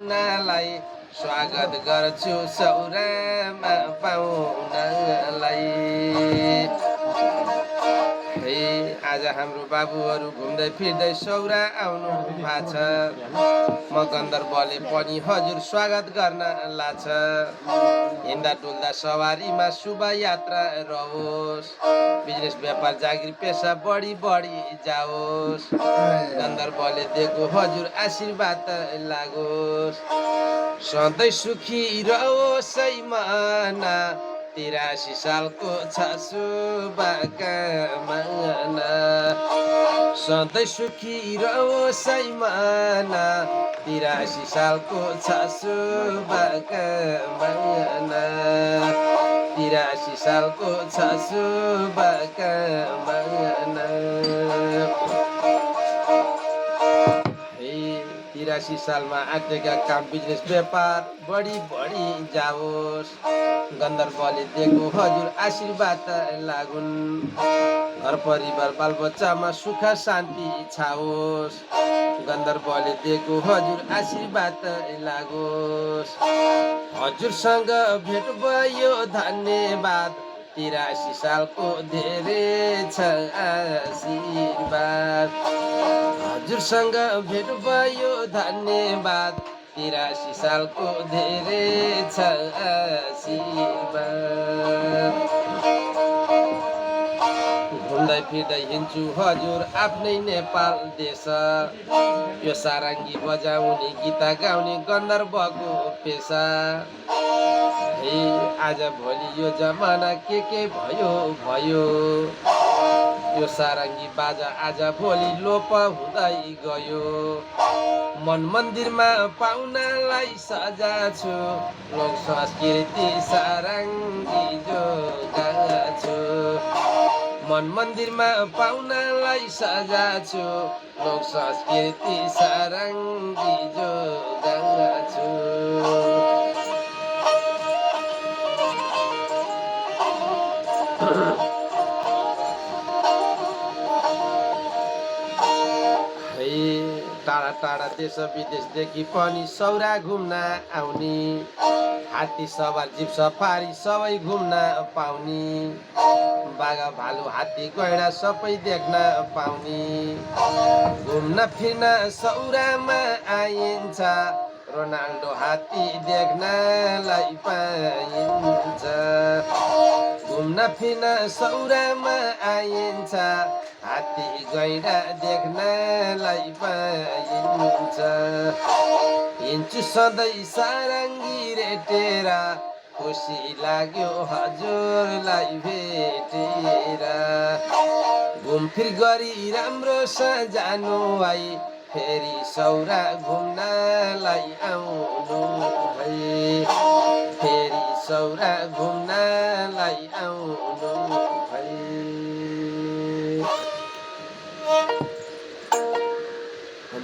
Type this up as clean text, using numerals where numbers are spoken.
पाहुनालाई स्वागत गर्छु सौरामा पाहुनालाई। है आज हाम्रो बाबुहरू घुम्दै फिर्दै सौरा आउनु भएको छ। म गन्धर्वले पनि हजुर स्वागत गर्न लाछ। हिँड्दा डुल्दा सवारीमा शुभ यात्रा रहोस्। बिजनेस व्यापार जागिर पेसा बढी बढी जाओस्। गन्धर्वले दिएको हजुर आशीर्वाद लागोस्। सधैँ सुखी रहोस् है मना 83 सालको छ शुभकामना। सधैँ सुखी रहोस् है मना 83 सालको छ शुभकामना। 83 सालको छ शुभकामना। 83 सालमा आँटेका काम बिजनेस व्यापार बढी बढी जाओस्। गन्धर्वले दिएको हजुर आशीर्वाद लागुन्। घर परिवार बालबच्चामा सुख शान्ति छाओस्। गन्धर्वले दिएको हजुर आशीर्वाद लागोस्। हजुरसँग भेट भयो धन्यवाद। 83 सालको धेरै छ आशीर्वाद। हजुरसँग भेट भयो धन्यवाद। 83 सालको धेरै छ आशीर्वाद। घुम्दै फिर्दै हिँड्छु हजुर आफ्नै नेपाल देश। यो सारङ्गी बजाउने गीत गाउने गन्धर्वको पेसा। हे आज भोलि यो जमाना के भयो भयो। यो सारङ्गी बाजा आज भोलि लोप हुँदै गयो। मन मन्दिरमा पाहुनालाई सजाछु। लोक संस्कृति सारङ्गी जोगाछु। मन मन्दिरमा पाहुनालाई सजाछु। लोक संस्कृति सारङ्गी जोगाछु। टाढा टाढा देश विदेशदेखि पनि सौरा घुम्न आउने। हात्ती सवार जीप सफारी सबै घुम्न पाउने। बाघ भालु हात्ती गैँडा सबै देख्न पाउने। घुम्न फिर्न सौरामा आइन्छ। रोनाल्डो हात्ती देख्नलाई पाइन्छ। घुम्न फिर्न सौरामा आइन्छ। हात्ती गैँडा देख्नलाई पाइन्छ। हिँड्छु सधैँ सारङ्गी रेटेर। खुसी लाग्यो हजुरलाई भेटेर। घुमफिर गरी राम्रो सजानु है। फेरि सौरा घुम्नलाई आउनु है। फेरि सौरा घुम्नलाई आउनु।